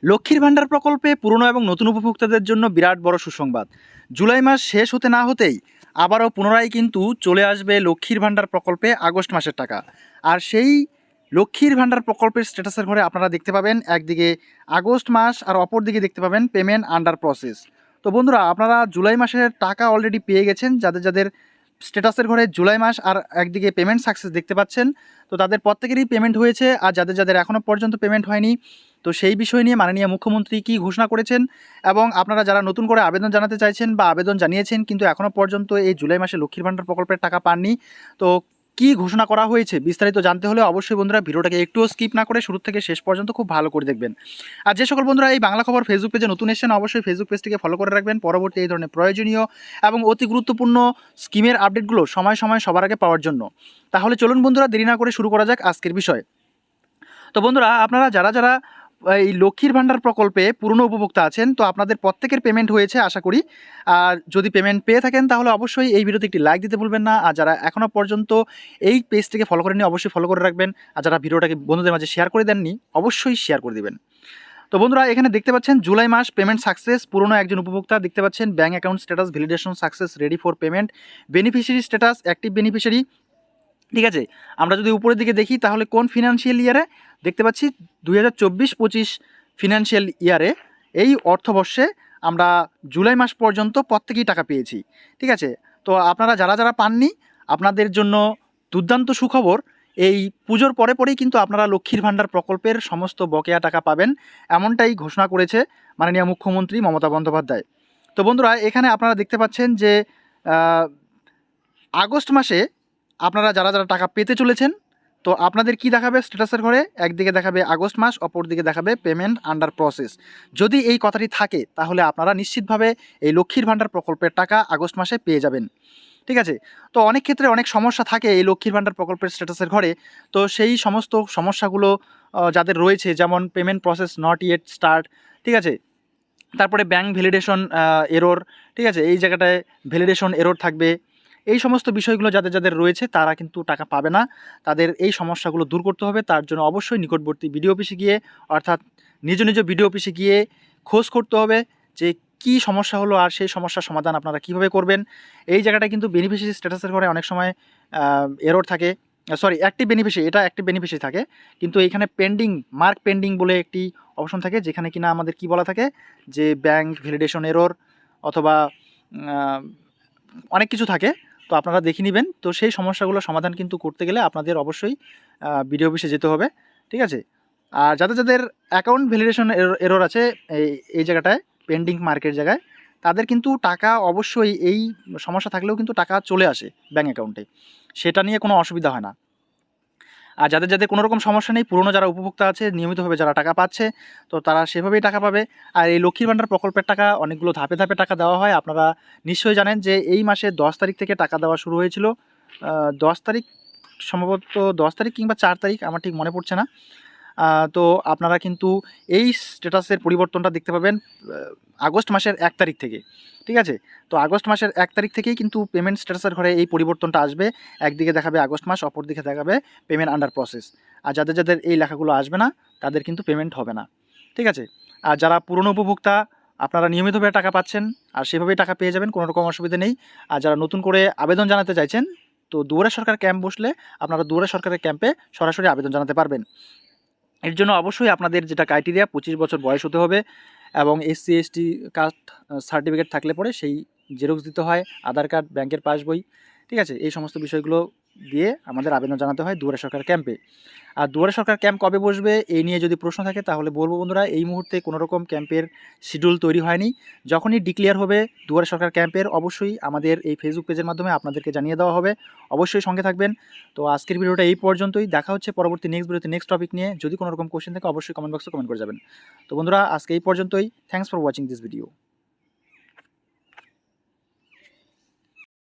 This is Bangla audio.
লক্ষ্মীর ভাণ্ডার প্রকল্পে পুরনো এবং নতুন উপভোক্তাদের জন্য বিরাট বড় সুসংবাদ। জুলাই মাস শেষ হতে না হতেই আবারও পুনরায় কিন্তু চলে আসবে লক্ষ্মীর ভাণ্ডার প্রকল্পে আগস্ট মাসের টাকা। আর সেই লক্ষ্মীর ভাণ্ডার প্রকল্পের স্ট্যাটাসের ঘরে আপনারা দেখতে পাবেন একদিকে আগস্ট মাস আর অপর দিকে দেখতে পাবেন পেমেন্ট আন্ডার প্রসেস। তো বন্ধুরা, আপনারা জুলাই মাসের টাকা অলরেডি পেয়ে গেছেন। যাদের যাদের স্ট্যাটাসের ঘরে জুলাই মাস আর একদিকে পেমেন্ট সাকসেস দেখতে পাচ্ছেন, তো তাদের প্রত্যেকেরই পেমেন্ট হয়েছে। আর যাদের যাদের এখনও পর্যন্ত পেমেন্ট হয়নি, তো সেই বিষয় নিয়ে মাননীয় মুখ্যমন্ত্রী কী ঘোষণা করেছেন এবং আপনারা যারা নতুন করে আবেদন জানাতে চাইছেন বা আবেদন জানিয়েছেন কিন্তু এখনও পর্যন্ত এই জুলাই মাসে লক্ষ্মীর ভাণ্ডার প্রকল্পের টাকা পাননি, তো কী ঘোষণা করা হয়েছে বিস্তারিত জানতে হলে অবশ্যই বন্ধুরা ভিডিওটাকে একটুও স্কিপ না করে শুরু থেকে শেষ পর্যন্ত খুব ভালো করে দেখবেন। আর যে সকল বন্ধুরা এই বাংলা খবর ফেসবুক পেজে নতুন এসেছেন, অবশ্যই ফেসবুক পেজটিকে ফলো করে রাখবেন পরবর্তী এই ধরনের প্রয়োজনীয় এবং অতি গুরুত্বপূর্ণ স্কিমের আপডেটগুলো সময় সময় সবার আগে পাওয়ার জন্য। তাহলে চলুন বন্ধুরা, দেরি না করে শুরু করা যাক আজকের বিষয়। তো বন্ধুরা, আপনারা যারা যারা এই লক্ষ্মীর ভাণ্ডার প্রকল্পে পুরনো উপভোক্তা আছেন, তো আপনাদের প্রত্যেকের পেমেন্ট হয়েছে আশা করি। আর যদি পেমেন্ট পেয়ে থাকেন তাহলে অবশ্যই এই ভিডিওতে একটি লাইক দিতে ভুলবেন না। আর যারা এখনও পর্যন্ত এই পেজটিকে ফলো করেননি অবশ্যই ফলো করে রাখবেন। আর যারা ভিডিওটাকে বন্ধুদের মাঝে শেয়ার করে দেননি অবশ্যই শেয়ার করে দেবেন। তো বন্ধুরা, এখানে দেখতে পাচ্ছেন জুলাই মাস পেমেন্ট সাকসেস, পুরনো একজন উপভোক্তা দেখতে পাচ্ছেন bank account status validation success, ready for payment, beneficiary status active beneficiary. ঠিক আছে, আমরা যদি উপরের দিকে দেখি তাহলে কোন ফিনান্সিয়াল ইয়ারে দেখতে পাচ্ছি 2024-25 ফিনান্সিয়াল ইয়ারে এই অর্থবর্ষে আমরা জুলাই মাস পর্যন্ত প্রত্যেকেই টাকা পেয়েছি। ঠিক আছে, তো আপনারা যারা যারা পাননি আপনাদের জন্য দুর্দান্ত সুখবর, এই পুজোর পরে পরেই কিন্তু আপনারা লক্ষ্মীর ভাণ্ডার প্রকল্পের সমস্ত বকেয়া টাকা পাবেন, এমনটাই ঘোষণা করেছে মাননীয় মুখ্যমন্ত্রী মমতা বন্দ্যোপাধ্যায়। তো বন্ধুরা, এখানে আপনারা দেখতে পাচ্ছেন যে আগস্ট মাসে আপনারা যারা যারা টাকা পেতে চলেছেন, তো আপনাদের কি দেখাবে স্ট্যাটাসের ঘরে, একদিকে দেখাবে আগস্ট মাস, অপর দিকে দেখাবে পেমেন্ট আন্ডার প্রসেস। যদি এই কথাটি থাকে তাহলে আপনারা নিশ্চিতভাবে এই লক্ষ্মীর ভাণ্ডার প্রকল্পের টাকা আগস্ট মাসে পেয়ে যাবেন। ঠিক আছে, তো অনেক ক্ষেত্রে অনেক সমস্যা থাকে এই লক্ষ্মীর ভাণ্ডার প্রকল্পের স্ট্যাটাসের ঘরে। তো সেই সমস্ত সমস্যাগুলো যাদের রয়েছে, যেমন payment process not yet start, ঠিক আছে, তারপরে ব্যাঙ্ক ভ্যালিডেশন এরর, ঠিক আছে, এই জায়গাটায় ভ্যালিডেশন এরর থাকবে। এই সমস্ত বিষয়গুলো যাদের যাদের রয়েছে তারা কিন্তু টাকা পাবে না। তাদের এই সমস্যাগুলো দূর করতে হবে, তার জন্য অবশ্যই নিকটবর্তী বিডিও অফিসে গিয়ে, অর্থাৎ নিজ নিজ বিডিও অফিসে গিয়ে খোঁজ করতে হবে যে কি সমস্যা হলো আর সেই সমস্যার সমাধান আপনারা কিভাবে করবেন। এই জায়গাটা কিন্তু বেনিফিশিয়ারি স্ট্যাটাসের ঘরে অনেক সময় এরর থাকে, অ্যাক্টিভ বেনিফিশিয়ারি, এটা অ্যাক্টিভ বেনিফিশিয়ারি থাকে, কিন্তু এইখানে পেন্ডিং, মার্ক পেন্ডিং বলে একটি অপশন থাকে, যেখানে কিনা আমাদের কি বলা থাকে যে ব্যাঙ্ক ভ্যালিডেশন এরর অথবা অনেক কিছু থাকে। তো আপনারা দেখে নেবেন। তো সেই সমস্যাগুলো সমাধান কিন্তু করতে গেলে আপনাদের অবশ্যই বিডিও অফিসে যেতে হবে। ঠিক আছে, আর যাদের যাদের অ্যাকাউন্ট ভ্যালিডেশন এরর আছে এই জায়গাটায় পেন্ডিং মার্কের জায়গায়, তাদের কিন্তু টাকা অবশ্যই, এই সমস্যা থাকলেও কিন্তু টাকা চলে আসে ব্যাঙ্ক অ্যাকাউন্টে, সেটা নিয়ে কোনো অসুবিধা হয় না। আর যাদের যাদের কোনো রকম সমস্যা নেই, পুরনো যারা উপভোক্তা আছে নিয়মিতভাবে যারা টাকা পাচ্ছে, তো তারা সেভাবেই টাকা পাবে। আর এই লক্ষ্মীর ভাণ্ডার প্রকল্পের টাকা অনেকগুলো ধাপে ধাপে টাকা দেওয়া হয়। আপনারা নিশ্চয়ই জানেন যে এই মাসে 10 তারিখ থেকে টাকা দেওয়া শুরু হয়েছিল। 10 তারিখ, সম্ভবত 10 তারিখ কিংবা 4 তারিখ, আমার ঠিক মনে পড়ছে না। তো আপনারা কিন্তু এই স্ট্যাটাসের পরিবর্তনটা দেখতে পাবেন আগস্ট মাসের 1 তারিখ থেকে। ঠিক আছে, তো আগস্ট মাসের 1 তারিখ থেকেই কিন্তু পেমেন্ট স্ট্যাটাসের ঘরে এই পরিবর্তনটা আসবে। একদিকে দেখাবে আগস্ট মাস, অপর দিকে দেখাবে পেমেন্ট আন্ডার প্রসেস। আর যাদের যাদের এই লেখাগুলো আসবে না তাদের কিন্তু পেমেন্ট হবে না। ঠিক আছে, আর যারা পুরনো উপভোক্তা আপনারা নিয়মিতভাবে টাকা পাচ্ছেন আর সেভাবেই টাকা পেয়ে যাবেন, কোনো রকম অসুবিধা নেই। আর যারা নতুন করে আবেদন জানাতে চাইছেন, তো দুয়ারে সরকার ক্যাম্প বসলে আপনারা দুয়ারে সরকারের ক্যাম্পে সরাসরি আবেদন জানাতে পারবেন। এর জন্য অবশ্যই আপনাদের যেটা ক্রাইটেরিয়া 25 বছর বয়স হতে হবে এবং SC ST কাস্ট সার্টিফিকেট থাকলে পরে সেই জেরক্স দিতে হয়, আধার কার্ড, ব্যাংকের পাসবই। ঠিক আছে, এই সমস্ত বিষয়গুলো দিয়ে আমাদের আবেদন জানাতে হয় দুয়ারে সরকার ক্যাম্পে। আর দুয়ারে সরকার ক্যাম্প কবে বসবে এই নিয়ে যদি প্রশ্ন থাকে তাহলে বলবো বন্ধুরা, এই মুহূর্তে কোনো রকম ক্যাম্পের শিডিউল তৈরি হয়নি। যখনই ডিক্লেয়ার হবে দুয়ারে সরকার ক্যাম্পের, অবশ্যই আমাদের এই ফেসবুক পেজের মাধ্যমে আপনাদেরকে জানিয়ে দেওয়া হবে। অবশ্যই সঙ্গে থাকবেন। তো আজকের ভিডিওটা এই পর্যন্তই, দেখা হচ্ছে পরবর্তী নেক্সট ভিডিওতে নেক্সট টপিক নিয়ে। যদি কোনো রকম কোশ্চেন থাকে অবশ্যই কমেন্ট বক্সে কমেন্ট করে যাবেন। তো বন্ধুরা, আজকে এই পর্যন্তই। Thanks for watching this video.